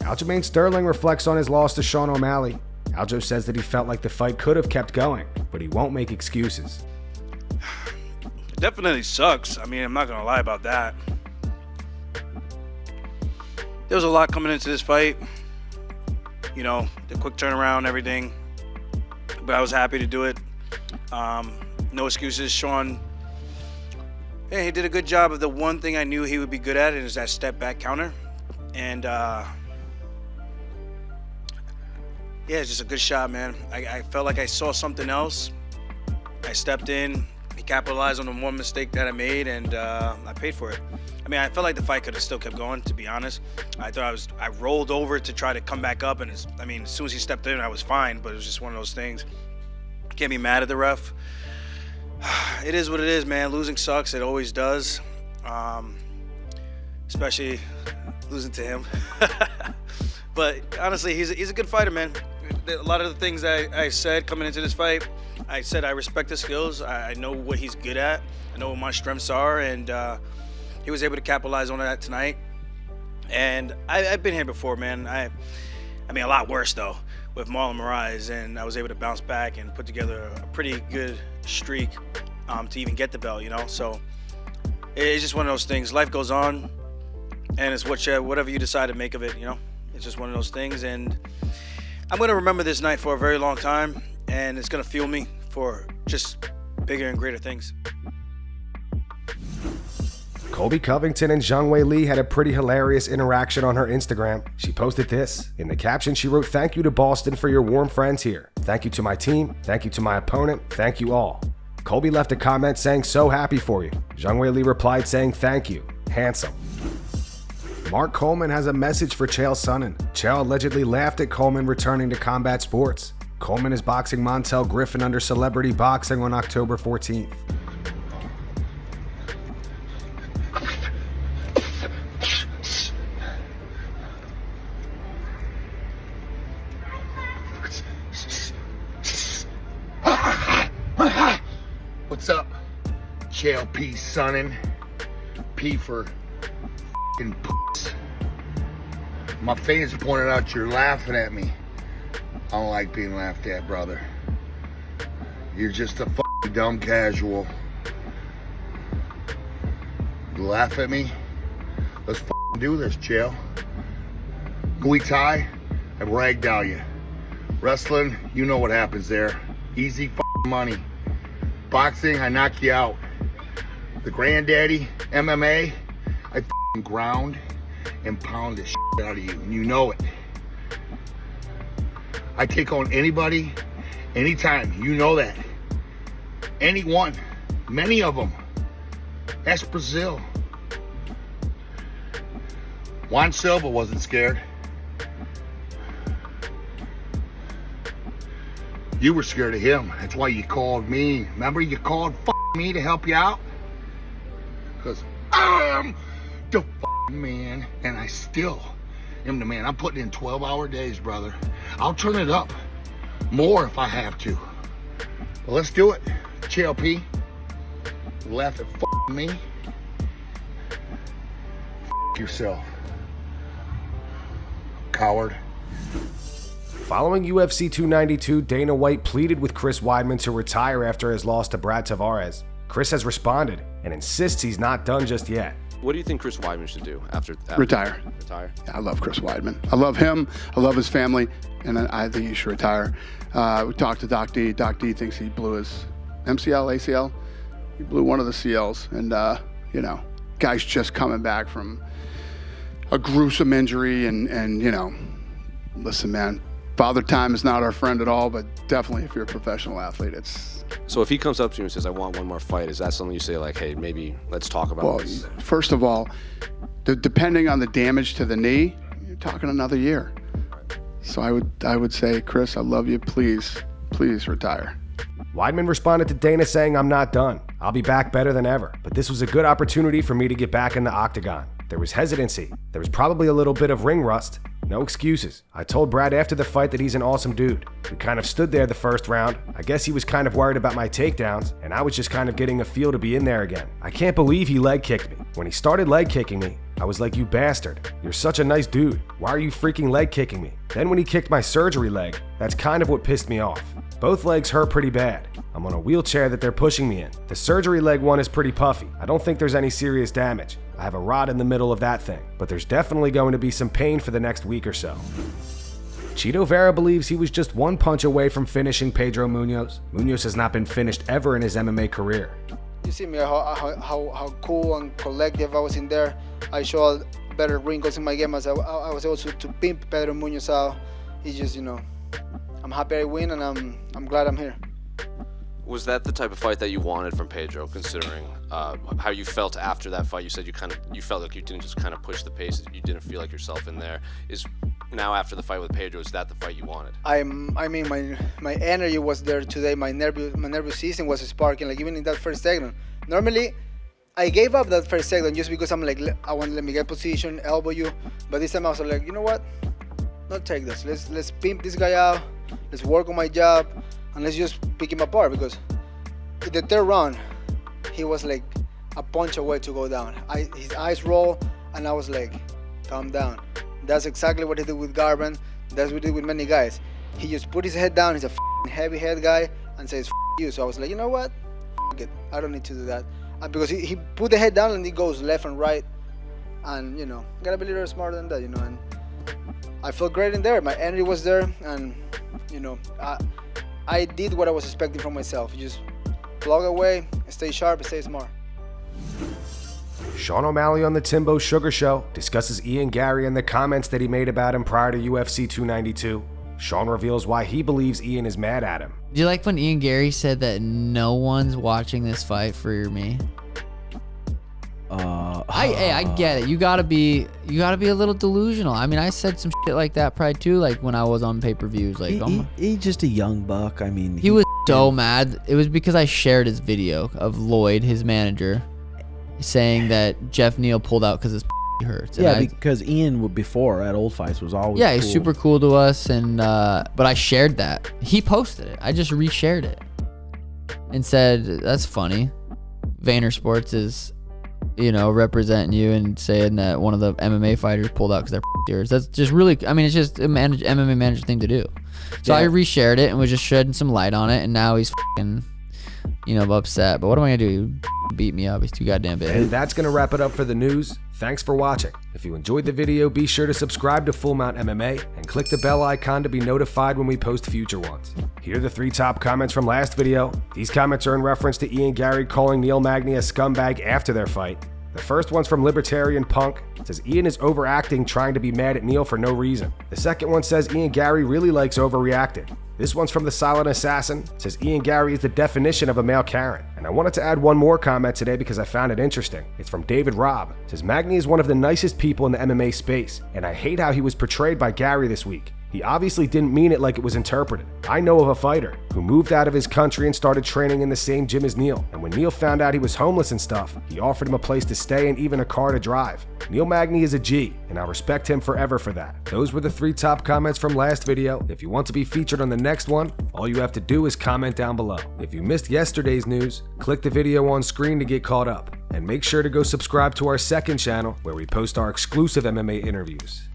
Aljamain Sterling reflects on his loss to Sean O'Malley. Aljo says that he felt like the fight could have kept going, but he won't make excuses. It definitely sucks. I mean, I'm not going to lie about that. There was a lot coming into this fight. You know, the quick turnaround, everything. But I was happy to do it. No excuses. Sean, yeah, he did a good job of the one thing I knew he would be good at, and is that step back counter. And yeah, it's just a good shot, man. I felt like I saw something else. I stepped in. He capitalized on the one mistake that I made, and I paid for it. I mean, I felt like the fight could have still kept going, to be honest. I rolled over to try to come back up, and as soon as he stepped in, I was fine, but it was just one of those things. Can't be mad at the ref. It is what it is, man. Losing sucks. It always does. Especially losing to him. But honestly, he's a good fighter, man. A lot of the things I said coming into this fight, I said I respect his skills. I know what he's good at. I know what my strengths are, and he was able to capitalize on that tonight. And I've been here before, man. I mean, a lot worse, though, with Marlon Moraes, and I was able to bounce back and put together a pretty good streak to even get the belt, you know? So it's just one of those things. Life goes on, and it's whatever you decide to make of it, you know? It's just one of those things, and I'm going to remember this night for a very long time, and it's going to fuel me for just bigger and greater things. Colby Covington and Zhang Wei Li had a pretty hilarious interaction on her Instagram. She posted this. In the caption, she wrote, "Thank you to Boston for your warm friends here. Thank you to my team. Thank you to my opponent. Thank you all." Colby left a comment saying, "So happy for you." Zhang Wei Li replied saying, "Thank you. Handsome." Mark Coleman has a message for Chael Sonnen. Chael allegedly laughed at Coleman returning to combat sports. Coleman is boxing Montel Griffin under Celebrity Boxing on October 14th. What's up, Chael P. Sonnen? P for f***ing puss. My fans pointed out you're laughing at me. I don't like being laughed at, brother. You're just a f***ing dumb casual. You laugh at me? Let's f***ing do this, Chael. Muay Thai, I ragdoll you. Wrestling, you know what happens there. Easy f***ing money. Boxing, I knock you out. The granddaddy, MMA, I f***ing ground and pound the shit out of you, and you know it. I take on anybody, anytime, you know that. Anyone, many of them. That's Brazil. Juan Silva wasn't scared. You were scared of him. That's why you called me. Remember, you called me to help you out? Because I'm the man, and I still am the man. I'm putting in 12-hour days, brother. I'll turn it up more if I have to. But let's do it. Chael P. Laugh at me. Yourself. Coward. Following UFC 292, Dana White pleaded with Chris Weidman to retire after his loss to Brad Tavares. Chris has responded and insists he's not done just yet. What do you think Chris Weidman should do after retire? Retire? Yeah, I love Chris Weidman. I love him. I love his family, and I think he should retire. We talked to Doc D. Doc D thinks he blew his MCL, ACL. He blew one of the CLs, and you know, guy's just coming back from a gruesome injury, and you know, listen, man. Father time is not our friend at all, but definitely if you're a professional athlete, it's... So if he comes up to you and says, I want one more fight, is that something you say like, hey, maybe let's talk about this? First of all, depending on the damage to the knee, you're talking another year. So I would say, Chris, I love you. Please retire. Weidman responded to Dana saying, "I'm not done. I'll be back better than ever. But this was a good opportunity for me to get back in the octagon. There was hesitancy. There was probably a little bit of ring rust. No excuses. I told Brad after the fight that he's an awesome dude. We kind of stood there the first round. I guess he was kind of worried about my takedowns, and I was just kind of getting a feel to be in there again. I can't believe he leg kicked me. When he started leg kicking me, I was like, you bastard. You're such a nice dude. Why are you freaking leg kicking me? Then when he kicked my surgery leg, that's kind of what pissed me off. Both legs hurt pretty bad. I'm on a wheelchair that they're pushing me in. The surgery leg one is pretty puffy. I don't think there's any serious damage. I have a rod in the middle of that thing, but there's definitely going to be some pain for the next week or so. Chito Vera believes he was just one punch away from finishing Pedro Munoz. Munoz has not been finished ever in his MMA career. You see me how cool and collective I was in there. I showed better wrinkles in my game as I was able to pimp Pedro Munoz out. He's just, I'm happy I win, and I'm glad I'm here. Was that the type of fight that you wanted from Pedro, considering how you felt after that fight? You said you felt like you didn't just kind of push the pace, you didn't feel like yourself in there. Is now after the fight with Pedro, is that the fight you wanted? I mean, my energy was there today. My nervous system was sparking, like even in that first segment. Normally, I gave up that first segment just because I'm like, I want to let me get position, elbow you. But this time I was like, you know what? Not take this. Let's pimp this guy out. Let's work on my jab. And let's just pick him apart, because in the third round, he was like a punch away to go down. His eyes rolled, and I was like, calm down. That's exactly what he did with Garban. That's what he did with many guys. He just put his head down. He's a heavy head guy and says, you. So I was like, you know what? It. I don't need to do that. And because he put the head down and he goes left and right. And, gotta be a little smarter than that, And I felt great in there. My energy was there. And, I did what I was expecting from myself. You just plug away, stay sharp, stay smart. Sean O'Malley on the Timbo Sugar Show discusses Ian Garry and the comments that he made about him prior to UFC 292. Sean reveals why he believes Ian is mad at him. Do you like when Ian Garry said that no one's watching this fight for me? I get it. You gotta be a little delusional. I mean, I said some shit like that probably too, like when I was on pay-per-views. Like, he's just a young buck. I mean, he was so mad. It was because I shared his video of Lloyd, his manager, saying that Jeff Neal pulled out because his hurts. Yeah, because Ian before at Old Fights was always he's super cool to us, and but I shared that. He posted it. I just reshared it and said, "That's funny. Vayner Sports is." Representing you and saying that one of the MMA fighters pulled out because they're yours. That's just really, it's just a MMA manager thing to do. So I reshared it and was just shedding some light on it, and now he's fucking, upset. But what am I gonna do? He beat me up. He's too goddamn big. And that's gonna wrap it up for the news. Thanks for watching. If you enjoyed the video, be sure to subscribe to Full Mount MMA and click the bell icon to be notified when we post future ones. Here are the 3 top comments from last video. These comments are in reference to Ian Garry calling Neil Magny a scumbag after their fight. The first one's from Libertarian Punk. It says Ian is overacting, trying to be mad at Neil for no reason. The second one says Ian Garry really likes overreacting. This one's from The Silent Assassin. It says Ian Garry is the definition of a male Karen. And I wanted to add one more comment today because I found it interesting. It's from David Robb. It says Magny is one of the nicest people in the MMA space, and I hate how he was portrayed by Garry this week. He obviously didn't mean it like it was interpreted. I know of a fighter who moved out of his country and started training in the same gym as Neil. And when Neil found out he was homeless and stuff, he offered him a place to stay and even a car to drive. Neil Magny is a G, and I respect him forever for that. Those were the 3 top comments from last video. If you want to be featured on the next one, all you have to do is comment down below. If you missed yesterday's news, click the video on screen to get caught up. And make sure to go subscribe to our second channel where we post our exclusive MMA interviews.